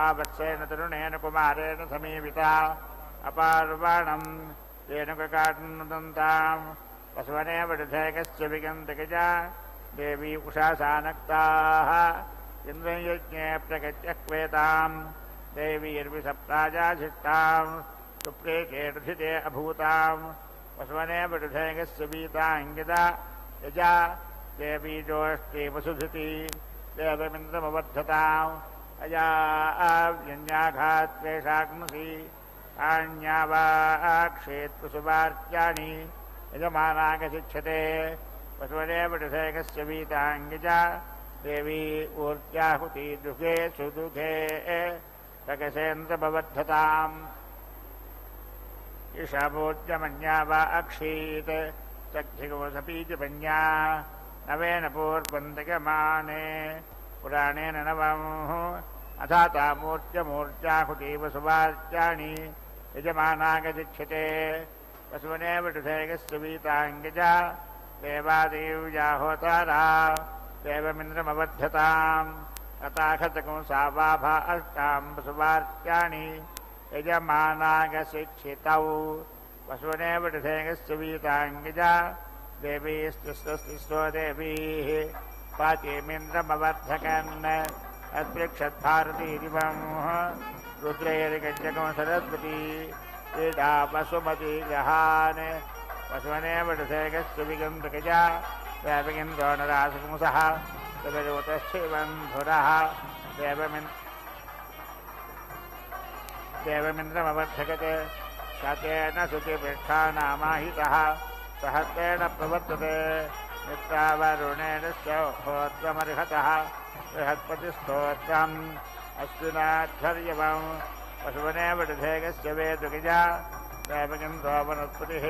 आवत्सेन तरुणेन कुमारेण समीपिता अपार्वाणं रेणुककाटनुदन्ताम् वसवने पटुधेकस्य विगन्तकजा देवी उषासानक्ताः इन्द्रयज्ञे प्रगत्यक्वेताम् देवीर्विसप्ताजाधिष्ठाम् सुप्रेकेर्धिते अभूताम् वसवने पटुधेकस्य वीताङ्गिता यजा देवी जोष्टे वसुधृति देवमिन्द्रमवर्धताम् अजा व्यञ्जाघात्वेषाग्मसि आण्यावाक्षेत्वसुवार्च्याणि यजमानागशिक्षते वसवने पटुधेकस्य वीताङ्गिजा देवी ऊर्जाहुति दुःखे सुदुःखे प्रकसेन्द्रमवर्धताम् ईशामूर्जमन्या वा अक्षीत् सख्यगोसपीतिपन्या नवेन पूर्वन्दगमाने पुराणेन नवम् अथाता मूर्त्यमूर्जाहुतीव सुवार्च्याणि यजमानागतिक्षते वसुवने पटुधेकस्य वीताङ्गजा देवादेव्या होतारा देवमिन्द्रमवर्ध्यताम् तथाखतकुंसावाभा अष्टाम् वसुवार्त्याणि यजमानागशिक्षितौ वसुनेव ऋधेगस्य वीताङ्गिजा देवीस्तिस्रो देवीः पाचेमिन्द्रमवर्धकन् अत्पृक्षद्भारतीरिवं रुद्रैर्गजकं सरस्वती क्रीडा वसुमती जहान वसुनेव ऋधेगस्य विगन्धकजा देवगिन्द्रो नरासपुंसः तदरूतश्चिवन्धुरः देवमिन्द्रमवर्धकते शतेन शुचिपृष्ठानामाहितः सहस्रेण प्रवर्तते मित्रावरुणेन होत्रमर्हतः बृहस्पतिस्तोत्रम् अश्विनाध्वर्यवं वसुवनेव ऋधेगस्य वेदुगिजा देवगिन्द्रो वनस्पतिः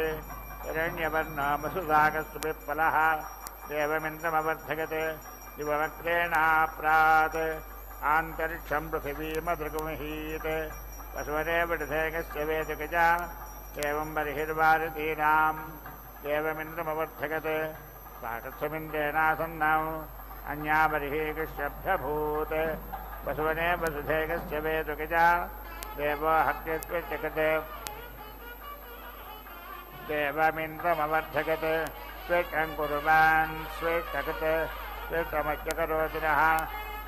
हिरण्यवर्णो वसुधागस्तु पिप्पलः देवमिन्द्रमवर्धकते दिववक्त्रेणाप्रात् आन्तरिक्षं पृथिवीमदृगुमहीत् वसुवनेव ऋधेगस्य वेदुगिजा एवं बर्हिर्वारितीनाम् देवमिन्द्रमवर्धकते साकत्समिन्द्रेणासन्नौ अन्या बर्हिकृष्यभ्यभूत् वसुवनेव ऋधेगस्य वेदुगिजा देवो हत्यत्वचकते देवमिन्द्रमवर्धकते स्वेष्टं कुर्वान् स्वेष्टकते स्वेष्टमत्यकरोतिनः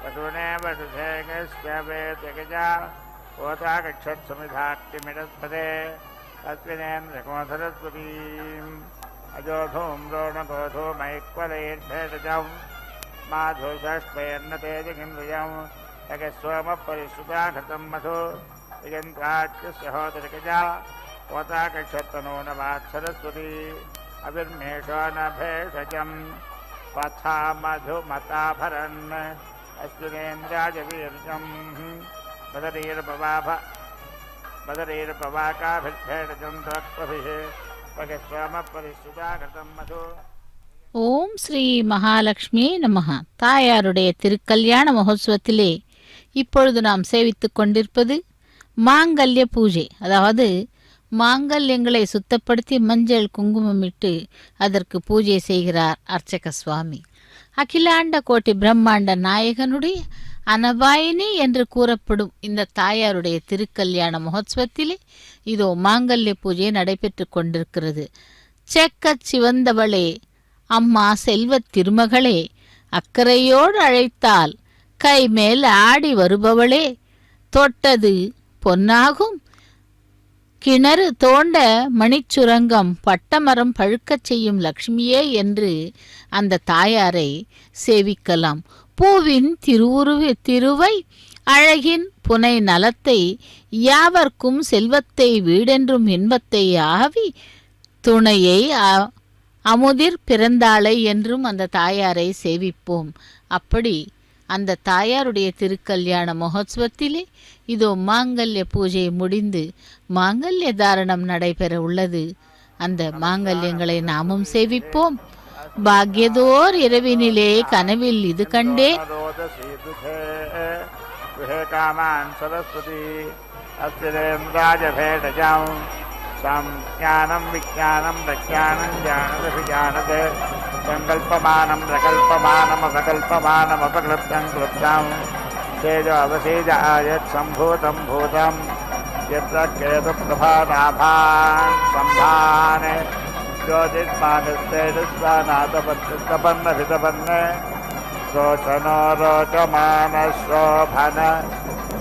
वसुवनेव ऋधेगस्य वेदुगिजा ओतागच्छत्समिधाक्तिमिडस्पदे अस्मिनेन्द्रको सरस्वतीम् अजोधूम्रोणगोधो मैक्वलैर्भेदजं माधुषष्पैर्नतेजगिन्द्रियं यगस्वमपरिश्रुताघृतं मधु यगन्त्राक्षस्य होतरिकजा ओतागच्छत्तनो न वात्सरस्वती अविर्मेषो न भेषजं पथा मधुमताभरन् अस्मिनेन्द्राजवीर्यं बदरीर्पवाकाभिर्भेषजं तत्त्वभिः वगस्वमपरिश्रुताघृतं मधु. ஓம் ஸ்ரீ மகாலட்சுமியே நமஹ. தாயாருடைய திருக்கல்யாண மகோத்சவத்திலே இப்பொழுது நாம் சேவித்துக் கொண்டிருப்பது மாங்கல்ய பூஜை. அதாவது மாங்கல்யங்களை சுத்தப்படுத்தி மஞ்சள் குங்குமமிட்டு அதற்கு பூஜை செய்கிறார் அர்ச்சக சுவாமி. அகிலாண்ட கோட்டி பிரம்மாண்ட நாயகனுடைய அனபாயினி என்று கூறப்படும் இந்த தாயாருடைய திருக்கல்யாண மகோத்சவத்திலே இதோ மாங்கல்ய பூஜை நடைபெற்று கொண்டிருக்கிறது. செக்கச் சிவந்தவளே, அம்மா செல்வத் திருமகளே, அக்கறையோடு அழைத்தால் கைமேல் ஆடி வருபவளே, தொட்டது பொன்னாகும் கிணறு தோண்ட மணிச்சுரங்கம் பட்டமரம் பழுக்கச் செய்யும் லக்ஷ்மியே என்று அந்த தாயாரை சேவிக்கலாம். பூவின் திருவை அழகின் புனை நலத்தை யாவர்க்கும் செல்வத்தை வீடென்றும் இன்பத்தை ஆவி துணையை அமுதிர் பிறந்தாளை என்றும் அந்த தாயாரை சேவிப்போம். அப்படி அந்த தாயாருடைய திருக்கல்யாண மகோத்சவத்திலே இதோ மாங்கல்ய பூஜை முடிந்து மாங்கல்ய தாரணம் நடைபெற உள்ளது. அந்த மாங்கல்யங்களை நாமும் சேவிப்போம். பாக்யதோர் இரவினிலே கனவில் இது கண்டே ज्ञानं विज्ञानं प्रज्ञानं जानदभिजानते सङ्कल्पमानं प्रकल्पमानमपकल्पमानमपक्लृप्तं क्लृप्तं तेज अवसेज आयत् सम्भूतं भूतं यत्र केतुप्रभानाभान् सम्भान् ज्योतिष्मानस्तेजस्वानातपन्नभितपन्न रोचनो रोचमानशोभन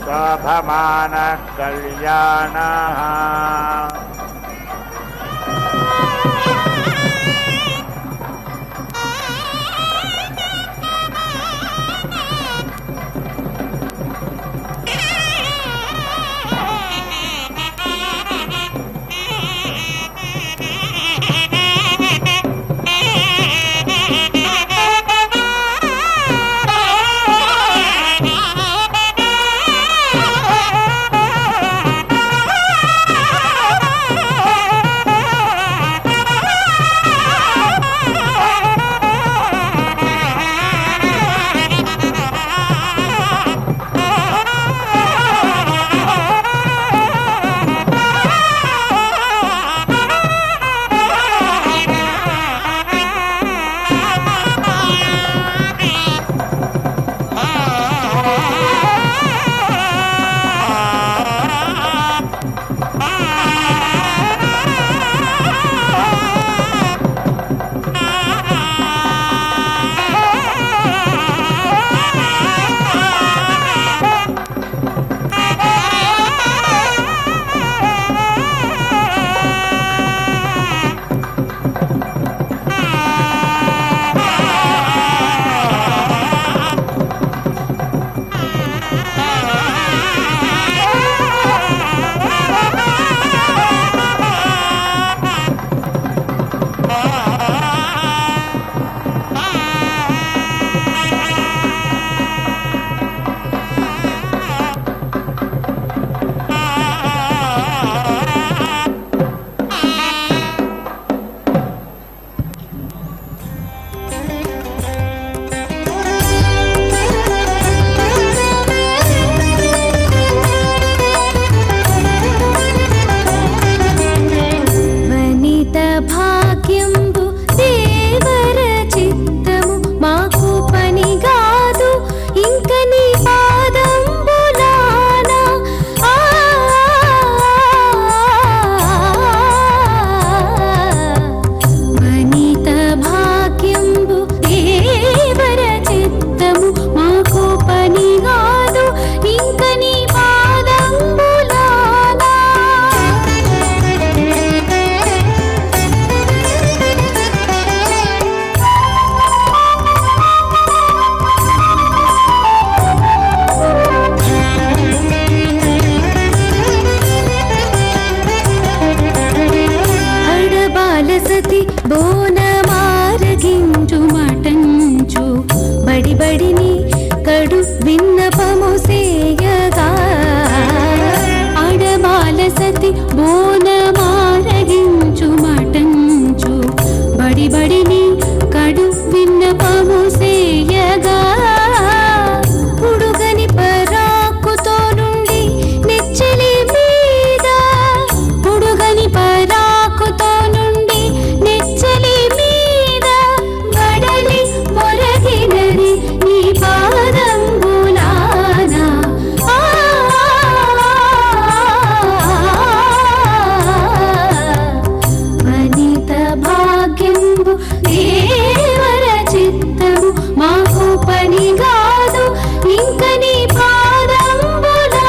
शोभमान कल्याणः. బోన మారగించు మటంచు బడి బడిని కడు విన్నపము సేయగా ఆడబాల సతి బోన మారగించు మటంచు బడి బడిని కడు విన్నపము సేయగా పుడుగని పరాకుతో నుండి నెచ్చలి మీద పుడుగని పరాకుతో నుండి నెచ్చలి మీద వడలి మొరగినది నీ పాదంబులానా వనిత భాగ్యంబు దేవర చిత్తము మాకు పని కాదు ఇంక నీ పాదంబులానా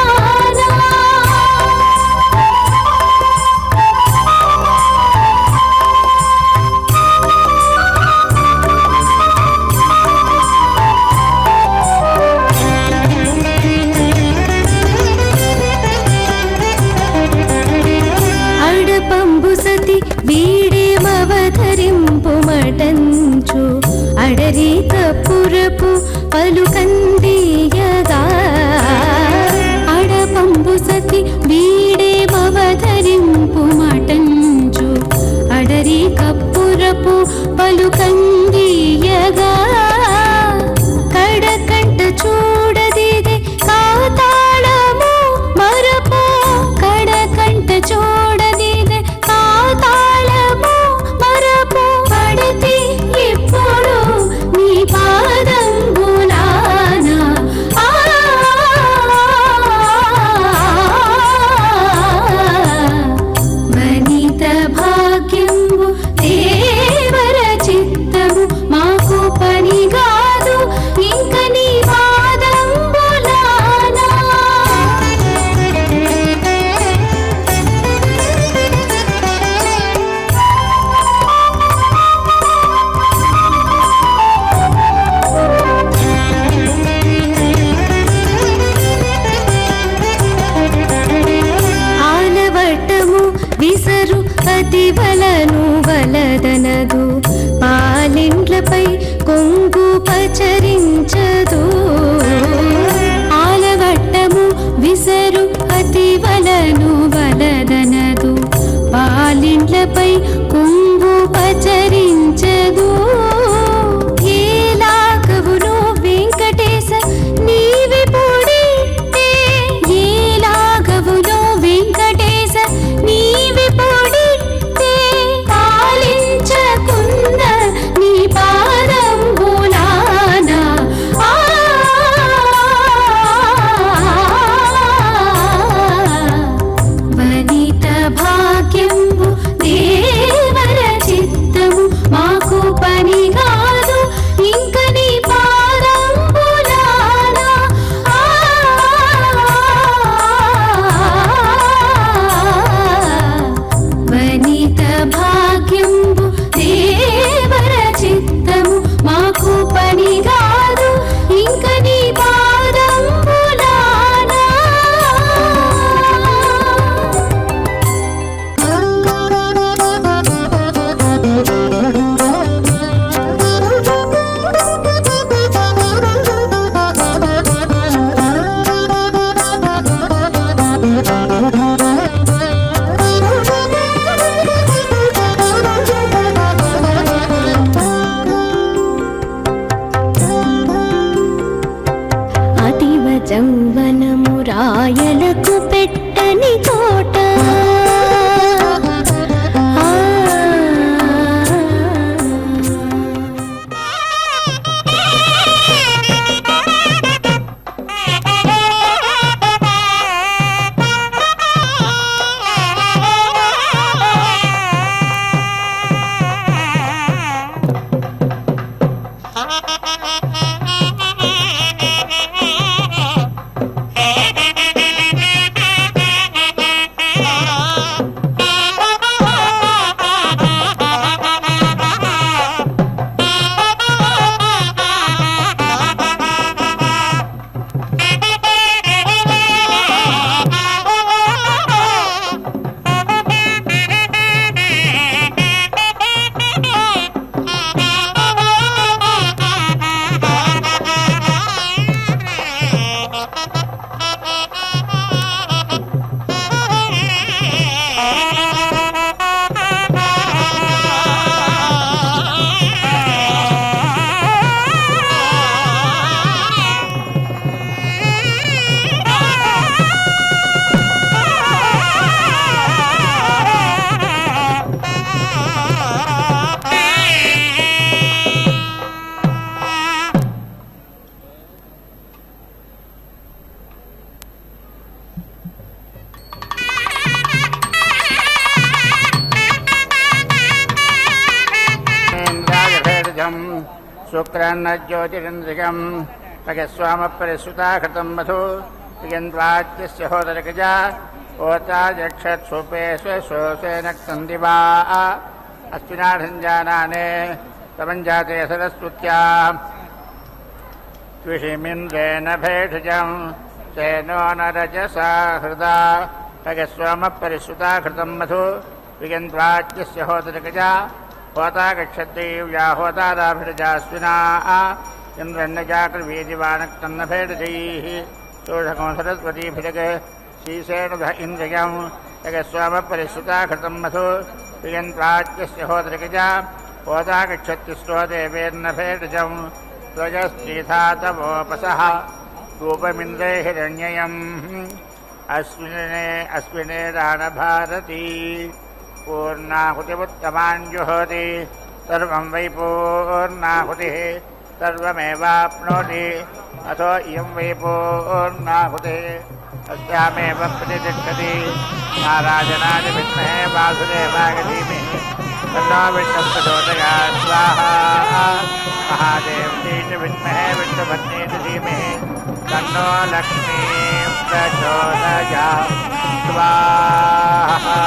అడపంబు సతి వీడేమవతరింపు మటంచు అడరి కప్పురపు పలుకందియగా అడపంబు సతి వీడేమవతరింపు మటంచు అడరి కప్పురపు పలుకందియగా కడకంట చూడదిదే కాతాళము మరపు కడకంట చూడదిదే కాతాళము మరపు పడితి ఇప్పుడు నీ పాదంబులానా వనిత భాగ్యంబు దేవర చిత్తము మాకు పని కాదు ఇంక నీ పాదంబులానా ఆలవటము విసరు అతివలను వలదనదు పాలిండ్లపై కొంగు పచరించదు ఆలవట్టము విసరు అతివలను వలదనదు పాలిండ్లపై కొంగు పచరించదు ఏలాగవును వెంకటేశ నీవి పొడితే ఏలాగవును వెంకటేశ నీవి పొడితే పాలించకున్న నీ పాదంబులానా వనిత భాగ్యంబు దేవర చిత్తము మాకు పని కాదు ఇంక నీ పాదంబులానా వనిత భాగ్యంబు దేవర చిత్తము మాకు పని కాదు ఇంక నీ పాదంబులానా అతివ జౌవనము రాయలకు పెట్టని తోట ऊर्ध्वं शुक्रान्न ज्योतिरिन्द्रियं भगस्वामपरिसुताकृतं मधु यन्त्वाद्यस्य होदरगजा होता जक्षत्सुपे स्वशोषेण दिवा अस्मिनाढञ्जानाने तमञ्जाते सरस्वत्या त्विषिमिन्द्रेण भेषजं सेनो न रजसा हृदा भगस्वामपरिसुताकृतं मधु विगन्त्वाद्यस्य होदरगजा होता गच्छति व्याहोताराभिरजास्विना इन्द्रन्नजाकृवीदिवानक्तन्न भेषजैः शोषकं सरस्वतीभिरग शीशेण इन्द्रियं जगस्वामपरिसुताकृतं मधु विगन्त्वाद्यस्य होदरगजा होता गच्छत्युष्टो देवेर्न भेषजं ध्वजस्त्रीथा तवोपसः रूपमिन्द्रे हिरण्ययम् अस्मिने दानभारती पूर्णाहुतिमुत्तमाञ्जुहोति सर्वं वै पूर्णाहुतिः सर्वमेवाप्नोति अथो इयं वै पूर्णाहुतिः अस्यामेव प्रतिष्ठति नारायणाय विद्महे वासुदेवाय धीमहि तन्नो विष्णुः प्रचोदयात् स्वाहा महादेव्यै च विद्महे विष्णुपत्न्यै च धीमहि तन्नो लक्ष्मीः प्रचोदयात् स्वाहा।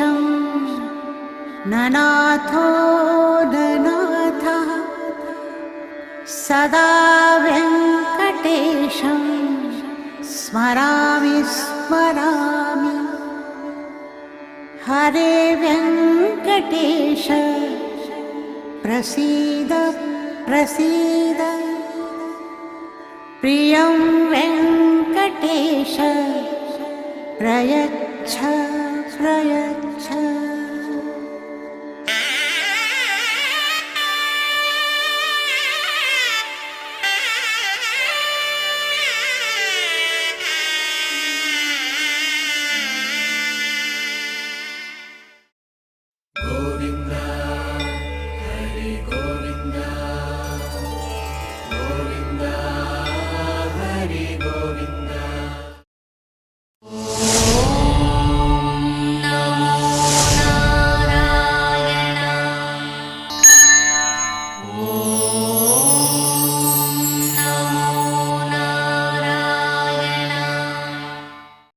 वेङ्कटेशं ननाथो ननाथः सदा वेङ्कटेशं स्मरामि स्मरामि हरे वेङ्कटेश प्रसीद प्रसीद प्रियं वेङ्कटेश प्रयच्छ प्रयच्छ